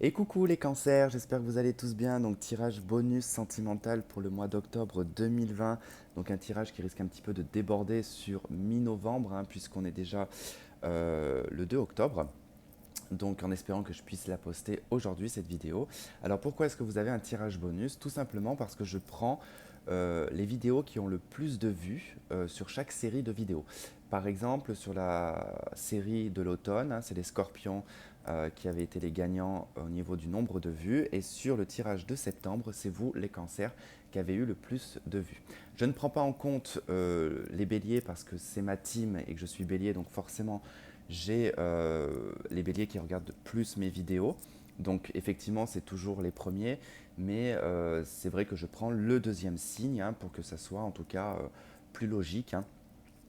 Et coucou les cancers, j'espère que vous allez tous bien. Donc tirage bonus sentimental pour le mois d'octobre 2020. Donc un tirage qui risque un petit peu de déborder sur mi-novembre, puisqu'on est déjà le 2 octobre. Donc en espérant que je puisse la poster aujourd'hui, cette vidéo. Alors pourquoi est-ce que vous avez un tirage bonus? Tout simplement parce que je prends les vidéos qui ont le plus de vues sur chaque série de vidéos. Par exemple, sur la série de l'automne, c'est les scorpions qui avaient été les gagnants au niveau du nombre de vues. Et sur le tirage de septembre, c'est vous, les cancers, qui avez eu le plus de vues. Je ne prends pas en compte les béliers parce que c'est ma team et que je suis bélier, donc forcément j'ai les béliers qui regardent plus mes vidéos. Donc effectivement, c'est toujours les premiers, mais c'est vrai que je prends le deuxième signe pour que ça soit en tout cas plus logique.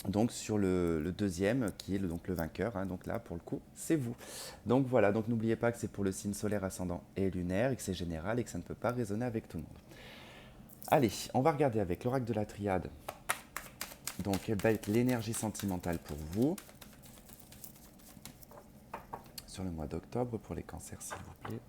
Donc sur le deuxième, qui est donc le vainqueur, donc là pour le coup, c'est vous. Donc voilà, donc n'oubliez pas que c'est pour le signe solaire, ascendant et lunaire, et que c'est général et que ça ne peut pas résonner avec tout le monde. Allez, on va regarder avec l'oracle de la triade. Donc quelle va être l'énergie sentimentale pour vous sur le mois d'octobre pour les cancers, s'il vous plaît.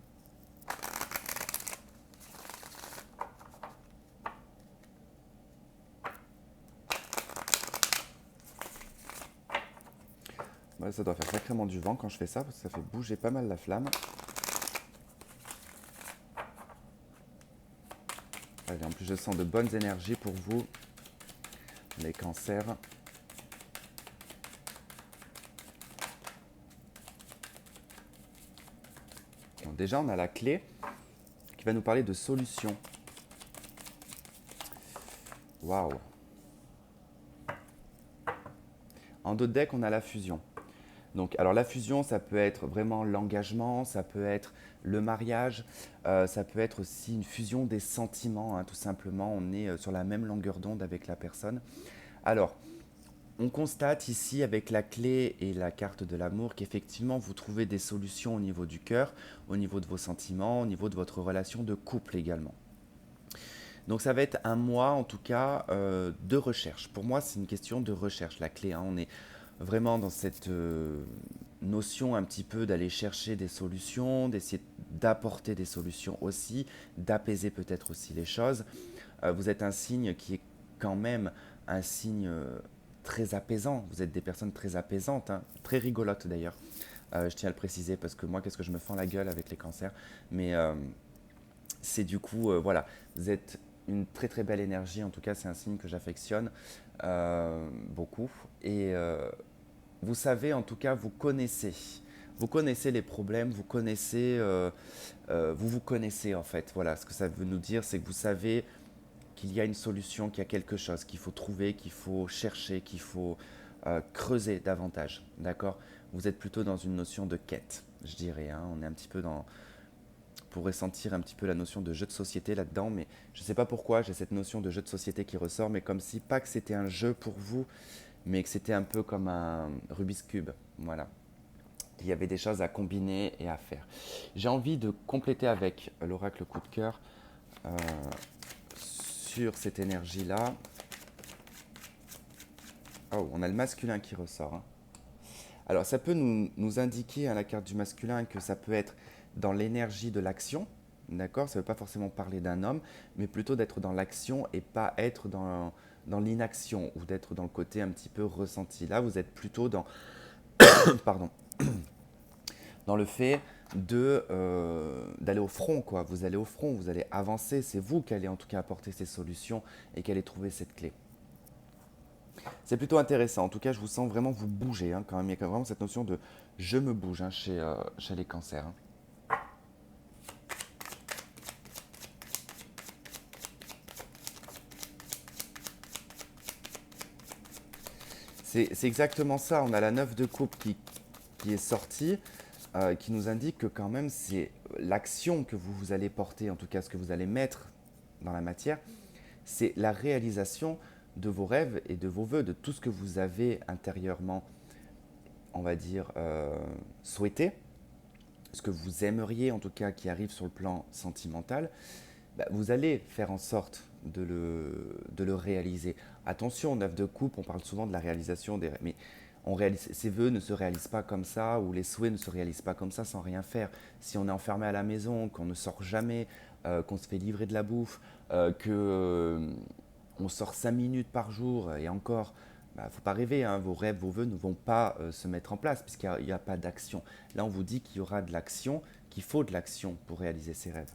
Ouais, ça doit faire sacrément du vent quand je fais ça, parce que ça fait bouger pas mal la flamme. Allez, en plus, je sens de bonnes énergies pour vous, les cancers. Bon, déjà, on a la clé qui va nous parler de solutions. Waouh! En dos de deck, on a la fusion. Donc, alors la fusion, ça peut être vraiment l'engagement, ça peut être le mariage, ça peut être aussi une fusion des sentiments, tout simplement. On est sur la même longueur d'onde avec la personne. Alors, on constate ici avec la clé et la carte de l'amour qu'effectivement vous trouvez des solutions au niveau du cœur, au niveau de vos sentiments, au niveau de votre relation de couple également. Donc ça va être un mois en tout cas de recherche. Pour moi c'est une question de recherche, la clé. On est vraiment dans cette notion un petit peu d'aller chercher des solutions, d'essayer d'apporter des solutions aussi, d'apaiser peut-être aussi les choses. Vous êtes un signe qui est quand même un signe très apaisant. Vous êtes des personnes très apaisantes, très rigolotes d'ailleurs. Je tiens à le préciser parce que moi, qu'est-ce que je me fends la gueule avec les cancers. Mais c'est du coup, voilà, vous êtes une très très belle énergie. En tout cas, c'est un signe que j'affectionne beaucoup. Et vous savez, en tout cas, vous connaissez. Vous connaissez les problèmes, vous connaissez, vous vous connaissez en fait. Voilà, ce que ça veut nous dire, c'est que vous savez qu'il y a une solution, qu'il y a quelque chose qu'il faut trouver, qu'il faut chercher, qu'il faut creuser davantage. D'accord? Vous êtes plutôt dans une notion de quête, je dirais. On est un petit peu dans. On pourrait sentir un petit peu la notion de jeu de société là-dedans, mais je ne sais pas pourquoi j'ai cette notion de jeu de société qui ressort, mais comme si pas que c'était un jeu pour vous, mais que c'était un peu comme un Rubik's Cube. Voilà. Il y avait des choses à combiner et à faire. J'ai envie de compléter avec l'oracle coup de cœur sur cette énergie-là. Oh, on a le masculin qui ressort. Alors, ça peut nous indiquer à la carte du masculin que ça peut être dans l'énergie de l'action. D'accord? Ça ne veut pas forcément parler d'un homme, mais plutôt d'être dans l'action et pas être dans l'inaction ou d'être dans le côté un petit peu ressenti. Là, vous êtes plutôt dans, pardon, dans le fait d'aller au front, quoi. Vous allez au front, vous allez avancer. C'est vous qui allez en tout cas apporter ces solutions et qui allez trouver cette clé. C'est plutôt intéressant. En tout cas, je vous sens vraiment vous bouger quand même. Il y a vraiment cette notion de je me bouge chez les cancers. C'est exactement ça. On a la 9 de coupe qui est sortie, qui nous indique que quand même c'est l'action que vous allez porter, en tout cas ce que vous allez mettre dans la matière, c'est la réalisation de vos rêves et de vos voeux, de tout ce que vous avez intérieurement, on va dire, souhaité, ce que vous aimeriez en tout cas qui arrive sur le plan sentimental, vous allez faire en sorte de le réaliser. Attention, 9 de coupe, on parle souvent de la réalisation des rêves, mais Ces vœux ne se réalisent pas comme ça, ou les souhaits ne se réalisent pas comme ça sans rien faire. Si on est enfermé à la maison, qu'on ne sort jamais, qu'on se fait livrer de la bouffe, que on sort 5 minutes par jour et encore, bah, faut pas rêver, hein, vos rêves, vos vœux ne vont pas se mettre en place puisqu'il n'y a pas d'action. Là, on vous dit qu'il y aura de l'action, qu'il faut de l'action pour réaliser ces rêves.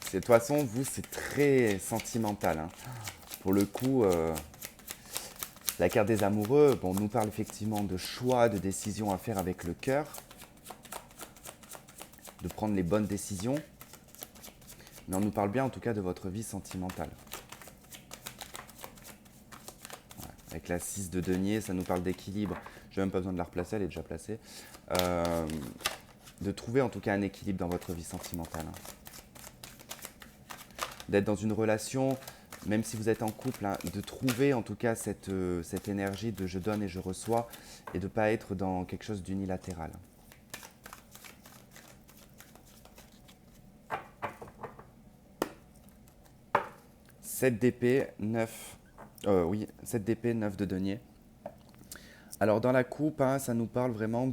De toute façon, vous, c'est très sentimental, hein. Pour le coup, la carte des amoureux, bon, nous parle effectivement de choix, de décisions à faire avec le cœur, de prendre les bonnes décisions, mais on nous parle bien en tout cas de votre vie sentimentale. Ouais. Avec la 6 de denier, ça nous parle d'équilibre. Je n'ai même pas besoin de la replacer, elle est déjà placée. Euh, de trouver en tout cas un équilibre dans votre vie sentimentale, hein. D'être dans une relation, même si vous êtes en couple, hein, de trouver en tout cas cette énergie de je donne et je reçois et de ne pas être dans quelque chose d'unilatéral. 7 d'épée, 9, oui, 7 d'épée, 9 de denier. Alors dans la coupe, hein, ça nous parle vraiment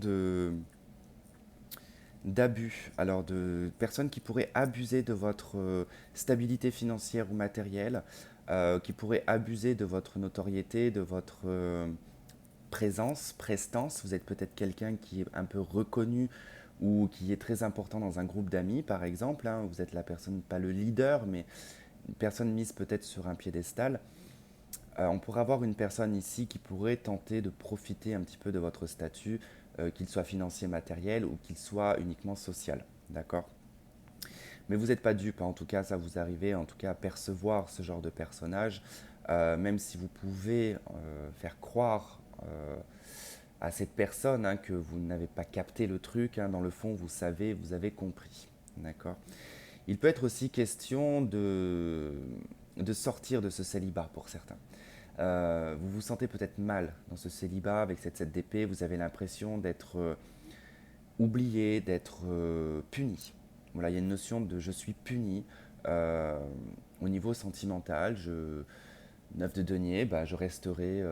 d'abus, alors de personnes qui pourraient abuser de votre stabilité financière ou matérielle, qui pourraient abuser de votre notoriété, de votre présence, prestance. Vous êtes peut-être quelqu'un qui est un peu reconnu ou qui est très important dans un groupe d'amis, par exemple, hein. Vous êtes la personne, pas le leader, mais une personne mise peut-être sur un piédestal. On pourrait avoir une personne ici qui pourrait tenter de profiter un petit peu de votre statut, qu'il soit financier, matériel ou qu'il soit uniquement social. D'accord? Mais vous n'êtes pas dupe, hein. En tout cas, ça vous arrivez en tout cas à percevoir ce genre de personnage, même si vous pouvez faire croire à cette personne, hein, que vous n'avez pas capté le truc, hein. Dans le fond, vous savez, vous avez compris. D'accord? Il peut être aussi question de sortir de ce célibat pour certains. Vous vous sentez peut-être mal dans ce célibat avec cette 7 d'épée, vous avez l'impression d'être oublié, d'être puni. Voilà, il y a une notion de je suis puni euh, au niveau sentimental. 9 de denier, bah, je resterai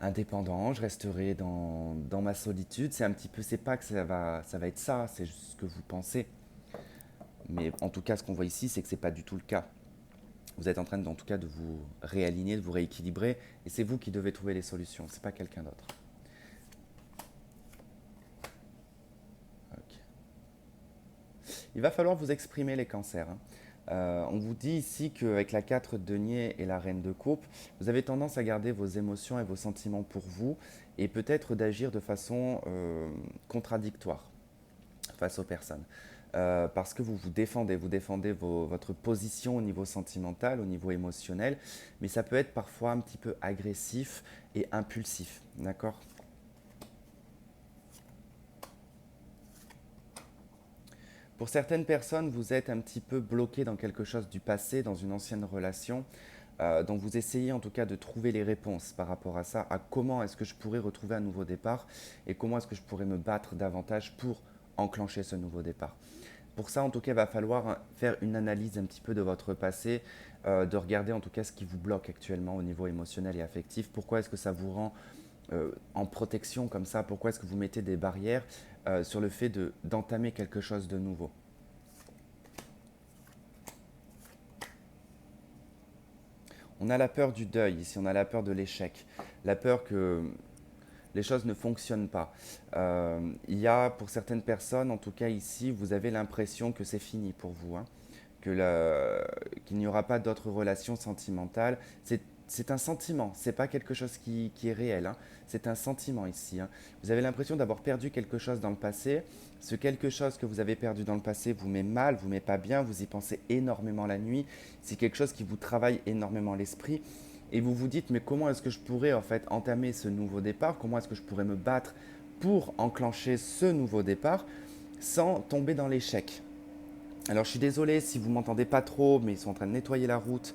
indépendant, je resterai dans ma solitude. C'est un petit peu, c'est pas que ça va être ça, c'est juste ce que vous pensez. Mais en tout cas, ce qu'on voit ici, c'est que c'est pas du tout le cas. Vous êtes en train, en tout cas, de vous réaligner, de vous rééquilibrer, et c'est vous qui devez trouver les solutions, c'est pas quelqu'un d'autre. Ok. Il va falloir vous exprimer les cancers, hein. On vous dit ici qu'avec la 4 de denier et la reine de coupe, vous avez tendance à garder vos émotions et vos sentiments pour vous, et peut-être d'agir de façon contradictoire face aux personnes. Parce que vous défendez votre position au niveau sentimental, au niveau émotionnel, mais ça peut être parfois un petit peu agressif et impulsif, d'accord? Pour certaines personnes, vous êtes un petit peu bloqué dans quelque chose du passé, dans une ancienne relation, dont vous essayez en tout cas de trouver les réponses par rapport à ça, à comment est-ce que je pourrais retrouver un nouveau départ et comment est-ce que je pourrais me battre davantage pour enclencher ce nouveau départ. Pour ça, en tout cas, il va falloir faire une analyse un petit peu de votre passé, de regarder en tout cas ce qui vous bloque actuellement au niveau émotionnel et affectif. Pourquoi est-ce que ça vous rend en protection comme ça? Pourquoi est-ce que vous mettez des barrières sur le fait d'entamer quelque chose de nouveau? On a la peur du deuil ici, on a la peur de l'échec, la peur que les choses ne fonctionnent pas. Il y a pour certaines personnes, en tout cas ici, vous avez l'impression que c'est fini pour vous, hein, qu'il n'y aura pas d'autres relations sentimentales. C'est un sentiment, c'est pas quelque chose qui est réel, hein. C'est un sentiment ici, hein. Vous avez l'impression d'avoir perdu quelque chose dans le passé. Ce quelque chose que vous avez perdu dans le passé vous met mal, vous met pas bien, vous y pensez énormément la nuit. C'est quelque chose qui vous travaille énormément l'esprit. et vous vous dites mais comment est-ce que je pourrais en fait entamer ce nouveau départ, comment est-ce que je pourrais me battre pour enclencher ce nouveau départ sans tomber dans l'échec. Alors je suis désolé si vous m'entendez pas trop, mais ils sont en train de nettoyer la route.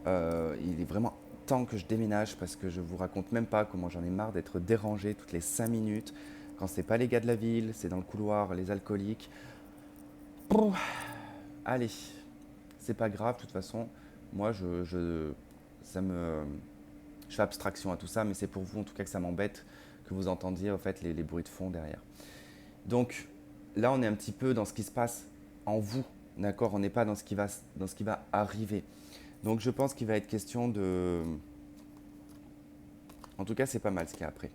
Il est vraiment temps que je déménage parce que je vous raconte même pas comment j'en ai marre d'être dérangé toutes les 5 minutes. Quand c'est pas les gars de la ville, c'est dans le couloir, les alcooliques. Bon, allez, c'est pas grave, de toute façon. Moi, ça me, je fais abstraction à tout ça, mais c'est pour vous en tout cas que ça m'embête que vous entendiez en fait les bruits de fond derrière. Donc là, on est un petit peu dans ce qui se passe en vous, d'accord. On n'est pas dans ce qui va arriver. Donc je pense qu'il va être question de... En tout cas, c'est pas mal ce qu'il y a après.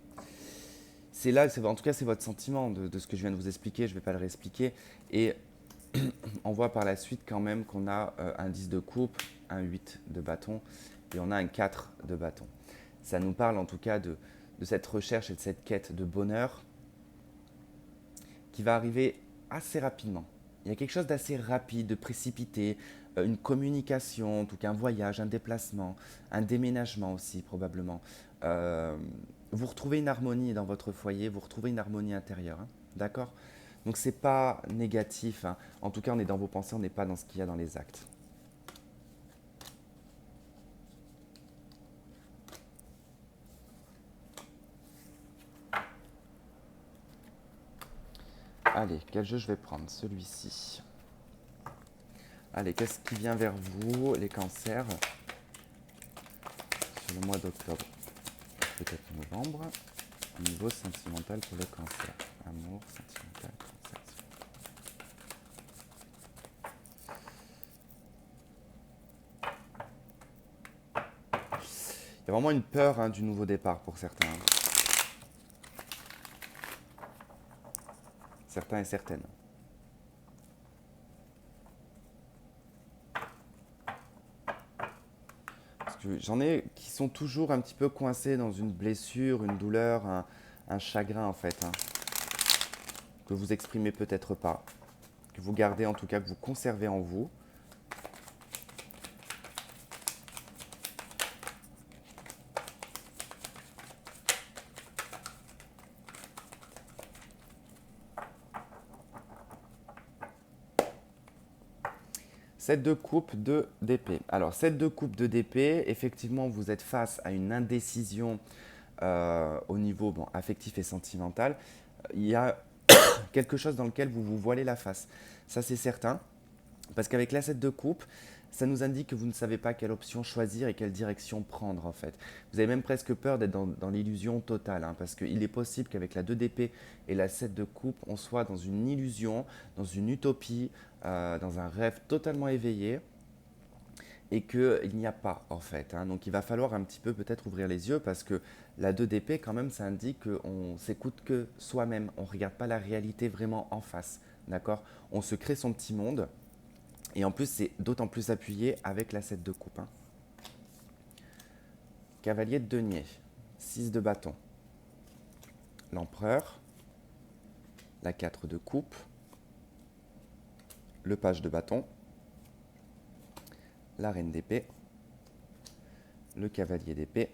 C'est là, en tout cas, c'est votre sentiment de ce que je viens de vous expliquer. Je ne vais pas le réexpliquer. Et on voit par la suite quand même qu'on a un 10 de coupe, un 8 de bâton et on a un 4 de bâton. Ça nous parle en tout cas de cette recherche et de cette quête de bonheur qui va arriver assez rapidement. Il y a quelque chose d'assez rapide, de précipité, une communication, en tout cas un voyage, un déplacement, un déménagement aussi probablement. Euh, Vous retrouvez une harmonie dans votre foyer, vous retrouvez une harmonie intérieure, hein, d'accord. Donc c'est pas négatif, hein. En tout cas on est dans vos pensées, on n'est pas dans ce qu'il y a dans les actes. Allez, quel jeu je vais prendre? Celui-ci. Allez, qu'est-ce qui vient vers vous, les cancers, sur le mois d'octobre, peut-être novembre, niveau sentimental pour le cancer. Amour, sentimental, cancer. Il y a vraiment une peur, hein, du nouveau départ pour certains. Certains et certaines. Parce que j'en ai qui sont toujours un petit peu coincés dans une blessure, une douleur, un chagrin en fait, hein, que vous exprimez peut-être pas, que vous gardez en tout cas, que vous conservez en vous. Cette de coupe de d'épée. Alors, cette de coupe de d'épée, effectivement, vous êtes face à une indécision au niveau bon, affectif et sentimental. Il y a quelque chose dans lequel vous vous voilez la face. Ça, c'est certain. Parce qu'avec la 7 de coupe, ça nous indique que vous ne savez pas quelle option choisir et quelle direction prendre en fait. Vous avez même presque peur d'être dans l'illusion totale, hein, parce qu'il est possible qu'avec la 2 d'épée et la 7 de coupe, on soit dans une illusion, dans une utopie, dans un rêve totalement éveillé et qu'il n'y a pas en fait, hein. Donc il va falloir un petit peu peut-être ouvrir les yeux parce que la 2 d'épée quand même ça indique qu'on s'écoute que soi-même, on ne regarde pas la réalité vraiment en face, d'accord. On se crée son petit monde et en plus, c'est d'autant plus appuyé avec la 7 de coupe, hein. Cavalier de denier, 6 de bâton, l'empereur, la 4 de coupe, le page de bâton, la reine d'épée, le cavalier d'épée,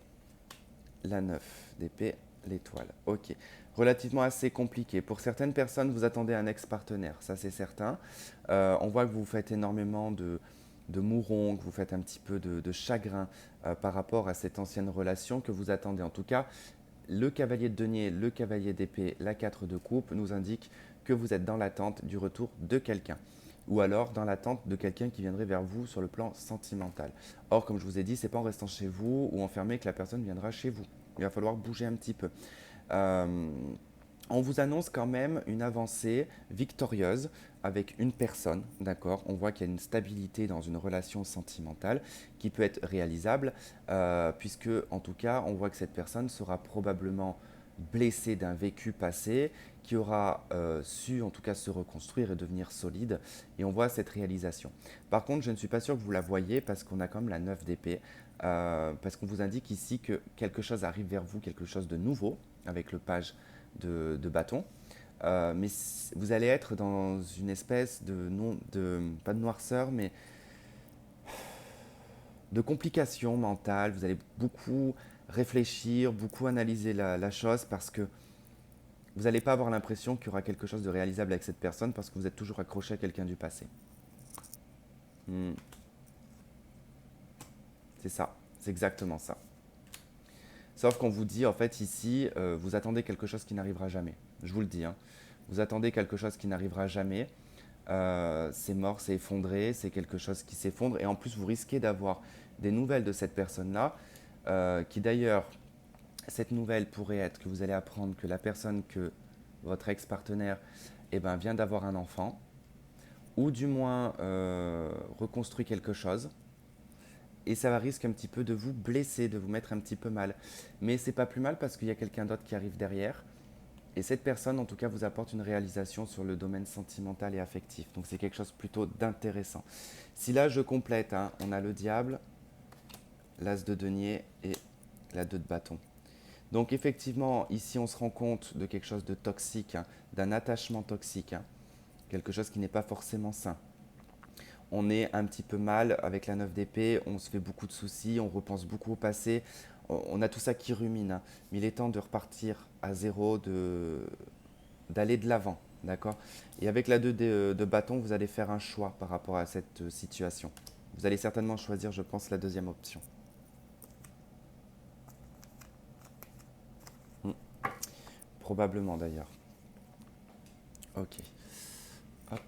la 9 d'épée, l'étoile. Ok. Relativement assez compliqué. Pour certaines personnes, vous attendez un ex-partenaire, ça c'est certain. On voit que vous faites énormément de mourons, que vous faites un petit peu de chagrin par rapport à cette ancienne relation que vous attendez. En tout cas, le cavalier de denier, le cavalier d'épée, la 4 de coupe nous indiquent que vous êtes dans l'attente du retour de quelqu'un. Ou alors dans l'attente de quelqu'un qui viendrait vers vous sur le plan sentimental. Or, comme je vous ai dit, ce n'est pas en restant chez vous ou enfermé que la personne viendra chez vous. Il va falloir bouger un petit peu. Euh, on vous annonce quand même une avancée victorieuse avec une personne, d'accord. On voit qu'il y a une stabilité dans une relation sentimentale qui peut être réalisable, puisque en tout cas, on voit que cette personne sera probablement blessée d'un vécu passé, qui aura su en tout cas se reconstruire et devenir solide, et on voit cette réalisation. Par contre, je ne suis pas sûr que vous la voyez parce qu'on a quand même la 9 d'épée, parce qu'on vous indique ici que quelque chose arrive vers vous, quelque chose de nouveau, avec le page de bâton. Mais vous allez être dans une espèce de, non, de, pas de noirceur, mais de complications mentales. Vous allez beaucoup réfléchir, beaucoup analyser la chose parce que vous n'allez pas avoir l'impression qu'il y aura quelque chose de réalisable avec cette personne parce que vous êtes toujours accroché à quelqu'un du passé. Hmm, c'est ça, c'est exactement ça. Sauf qu'on vous dit, en fait, ici, vous attendez quelque chose qui n'arrivera jamais. Je vous le dis, hein. Vous attendez quelque chose qui n'arrivera jamais. C'est mort, c'est effondré, c'est quelque chose qui s'effondre. Et en plus, vous risquez d'avoir des nouvelles de cette personne-là, qui d'ailleurs, cette nouvelle pourrait être que vous allez apprendre que la personne que votre ex-partenaire eh ben, vient d'avoir un enfant, ou du moins reconstruit quelque chose. Et ça va risque un petit peu de vous blesser, de vous mettre un petit peu mal. Mais c'est pas plus mal parce qu'il y a quelqu'un d'autre qui arrive derrière. Et cette personne, en tout cas, vous apporte une réalisation sur le domaine sentimental et affectif. Donc c'est quelque chose plutôt d'intéressant. Si là, je complète, hein, on a le diable, l'as de denier et la 2 de bâton. Donc effectivement, ici, on se rend compte de quelque chose de toxique, hein, d'un attachement toxique, hein, quelque chose qui n'est pas forcément sain. On est un petit peu mal avec la 9 d'épée, on se fait beaucoup de soucis, on repense beaucoup au passé, on a tout ça qui rumine, hein. Mais il est temps de repartir à zéro, d'aller de l'avant, d'accord. Et avec la 2 de bâton, vous allez faire un choix par rapport à cette situation. Vous allez certainement choisir, je pense, la deuxième option. Hmm. Probablement d'ailleurs. Ok. Hop.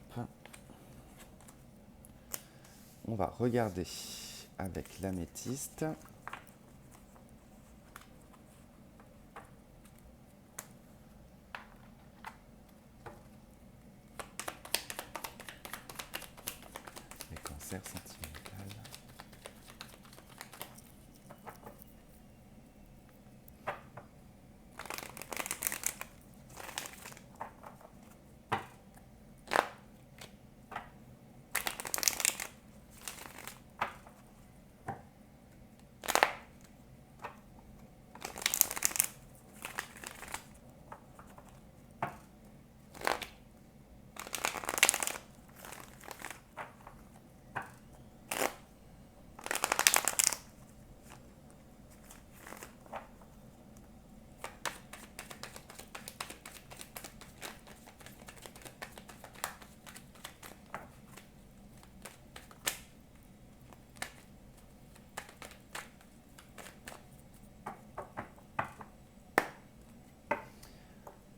On va regarder avec l'améthyste. Les cancers sentimentaux.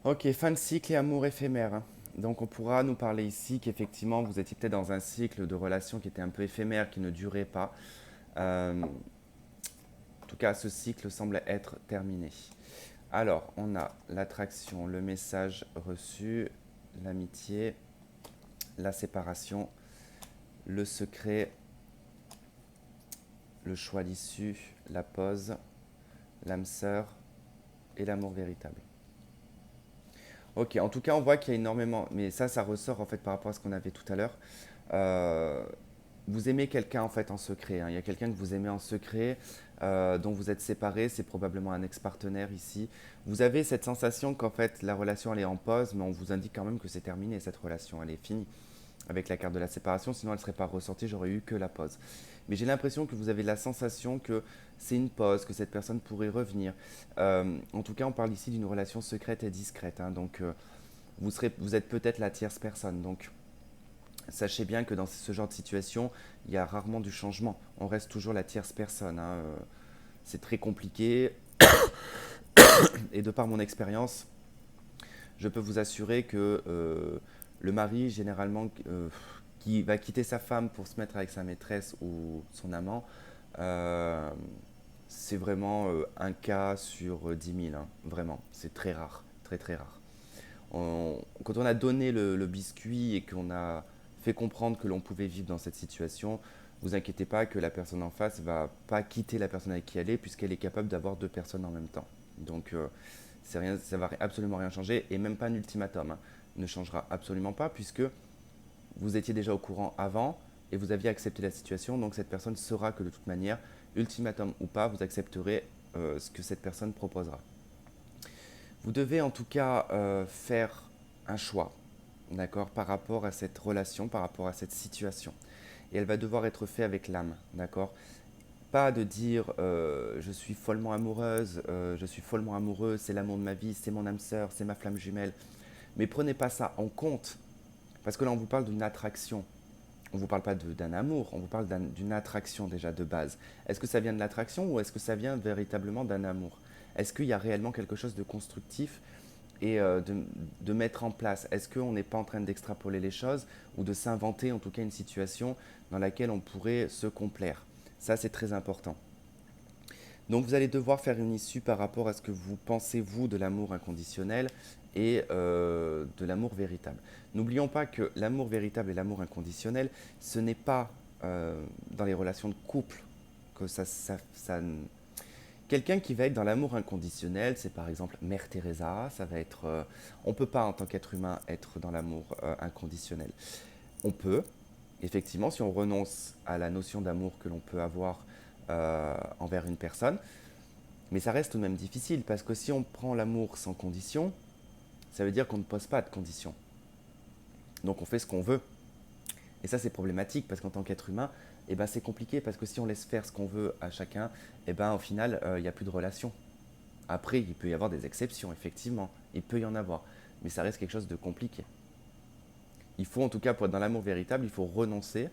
Ok, fin de cycle et amour éphémère, hein. Donc on pourra nous parler ici qu'effectivement vous étiez peut-être dans un cycle de relation qui était un peu éphémère, qui ne durait pas. En tout cas, ce cycle semble être terminé. Alors, on a l'attraction, le message reçu, l'amitié, la séparation, le secret, le choix d'issue, la pause, l'âme sœur et l'amour véritable. Ok, en tout cas, on voit qu'il y a énormément, mais ça ressort en fait par rapport à ce qu'on avait tout à l'heure. Euh, Vous aimez quelqu'un en fait en secret, hein. Il y a quelqu'un que vous aimez en secret, dont vous êtes séparés, c'est probablement un ex-partenaire ici. Vous avez cette sensation qu'en fait la relation elle est en pause, mais on vous indique quand même que c'est terminé cette relation, elle est finie avec la carte de la séparation, sinon elle ne serait pas ressortie, j'aurais eu que la pause. Mais j'ai l'impression que vous avez la sensation que c'est une pause, que cette personne pourrait revenir. En tout cas, on parle ici d'une relation secrète et discrète, hein. Donc vous êtes peut-être la tierce personne. Donc sachez bien que dans ce genre de situation, il y a rarement du changement. On reste toujours la tierce personne, hein. C'est très compliqué. Et de par mon expérience, je peux vous assurer que le mari, généralement, qui va quitter sa femme pour se mettre avec sa maîtresse ou son amant, euh, c'est vraiment un cas sur 10 000, hein. Vraiment, c'est très rare, très très rare. Quand on a donné le biscuit et qu'on a fait comprendre que l'on pouvait vivre dans cette situation, vous inquiétez pas que la personne en face va pas quitter la personne avec qui elle est puisqu'elle est capable d'avoir deux personnes en même temps. Donc rien, ça va absolument rien changer et même pas un ultimatum, hein, ne changera absolument pas puisque vous étiez déjà au courant avant et vous aviez accepté la situation. Donc cette personne saura que de toute manière, ultimatum ou pas, vous accepterez ce que cette personne proposera. Vous devez en tout cas faire un choix, d'accord, par rapport à cette relation, par rapport à cette situation. Et elle va devoir être faite avec l'âme, d'accord. pas de dire je suis follement amoureuse, je suis follement amoureux, c'est l'amour de ma vie, c'est mon âme sœur, c'est ma flamme jumelle. Mais prenez pas ça en compte, parce que là on vous parle d'une attraction. On ne vous parle pas d'un amour, on vous parle d'une attraction déjà de base. Est-ce que ça vient de l'attraction ou est-ce que ça vient véritablement d'un amour? Est-ce qu'il y a réellement quelque chose de constructif et de mettre en place? Est-ce qu'on n'est pas en train d'extrapoler les choses ou de s'inventer en tout cas une situation dans laquelle on pourrait se complaire? Ça, c'est très important. Donc vous allez devoir faire une issue par rapport à ce que vous pensez, vous, de l'amour inconditionnel et de l'amour véritable. N'oublions pas que l'amour véritable et l'amour inconditionnel, ce n'est pas dans les relations de couple que ça. Quelqu'un qui va être dans l'amour inconditionnel, c'est par exemple Mère Teresa, ça va être... on ne peut pas en tant qu'être humain être dans l'amour inconditionnel. On peut, effectivement, si on renonce à la notion d'amour que l'on peut avoir envers une personne, mais ça reste tout de même difficile, parce que si on prend l'amour sans condition, ça veut dire qu'on ne pose pas de conditions. Donc on fait ce qu'on veut. Et ça c'est problématique, parce qu'en tant qu'être humain, eh ben, c'est compliqué, parce que si on laisse faire ce qu'on veut à chacun, eh ben, au final, il n'y a plus de relation. Après, il peut y avoir des exceptions, effectivement, il peut y en avoir, mais ça reste quelque chose de compliqué. Il faut en tout cas, pour être dans l'amour véritable, il faut renoncer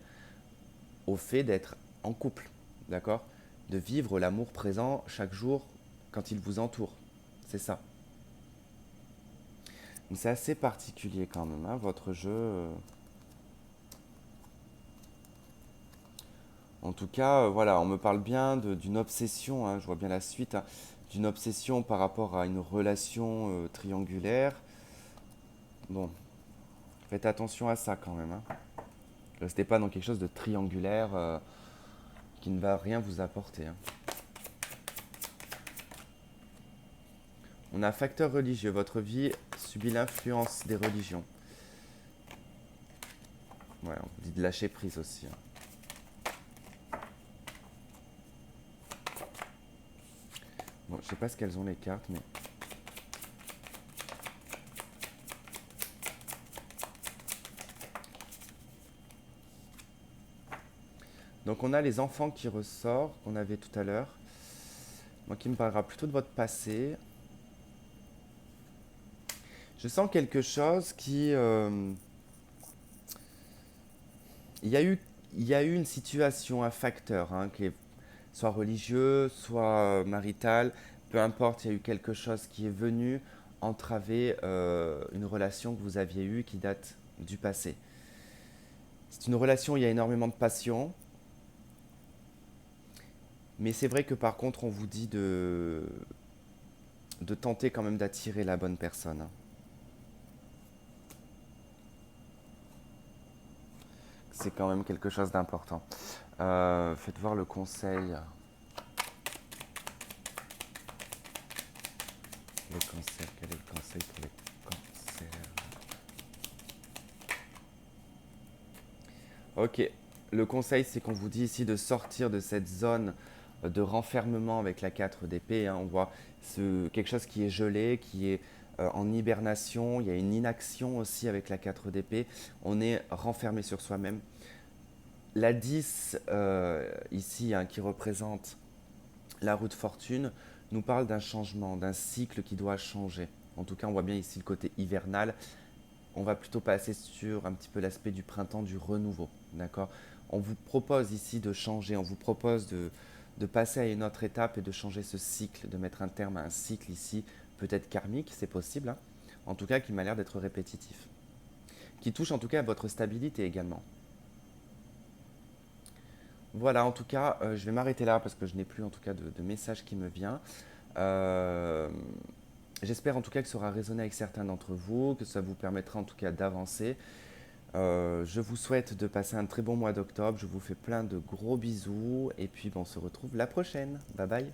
au fait d'être en couple, d'accord? De vivre l'amour présent chaque jour quand il vous entoure. C'est ça. Donc c'est assez particulier quand même, hein, votre jeu. En tout cas, voilà, on me parle bien d'une obsession, hein, je vois bien la suite, hein, d'une obsession par rapport à une relation triangulaire. Bon, faites attention à ça quand même, hein. Restez pas dans quelque chose de triangulaire qui ne va rien vous apporter, hein. On a facteur religieux. Votre vie subit l'influence des religions. Ouais, on dit de lâcher prise aussi, hein. Bon, je sais pas ce qu'elles ont les cartes, mais... Donc on a les enfants qui ressortent, qu'on avait tout à l'heure. Moi qui me parlera plutôt de votre passé. Je sens quelque chose qui... il y a eu une situation, un facteur, hein, qui est soit religieux, soit marital, peu importe, il y a eu quelque chose qui est venu entraver une relation que vous aviez eue qui date du passé. C'est une relation où il y a énormément de passion, mais c'est vrai que par contre on vous dit de tenter quand même d'attirer la bonne personne, hein. C'est quand même quelque chose d'important. Faites voir le conseil. Les cancers, quel est le conseil pour les cancers? Ok, le conseil c'est qu'on vous dit ici de sortir de cette zone de renfermement avec la 4 d'épée, hein. On voit quelque chose qui est gelé, qui est en hibernation, il y a une inaction aussi avec la 4 d'épée, on est renfermé sur soi-même. La 10 ici, hein, qui représente la roue de fortune, nous parle d'un changement, d'un cycle qui doit changer. En tout cas, on voit bien ici le côté hivernal. On va plutôt passer sur un petit peu l'aspect du printemps, du renouveau. D'accord? On vous propose ici de changer, on vous propose de passer à une autre étape et de changer ce cycle, de mettre un terme à un cycle ici, peut-être karmique, c'est possible, hein, en tout cas qui m'a l'air d'être répétitif. Qui touche en tout cas à votre stabilité également. Voilà, en tout cas, je vais m'arrêter là parce que je n'ai plus en tout cas de message qui me vient. Euh, J'espère en tout cas que ça aura résonné avec certains d'entre vous, que ça vous permettra en tout cas d'avancer. Je vous souhaite de passer un très bon mois d'octobre. Je vous fais plein de gros bisous et puis on se retrouve la prochaine. Bye bye.